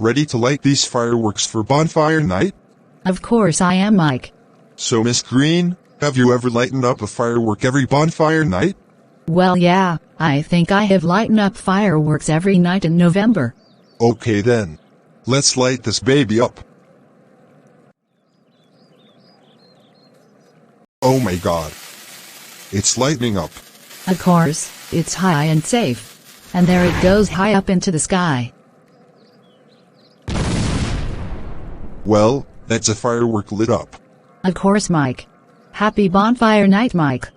Ready to light these fireworks for bonfire night? Of course I am, Mike. So Miss Green, have you ever lightened up a firework every bonfire night? Well, yeah, I think I have lightened up fireworks every night in November. Okay then. Let's light this baby up. Oh my god. It's lightening up. Of course, it's high and safe. And there it goes high up into the sky. Well, that's a firework lit up. Of course, Mike. Happy bonfire night, Mike.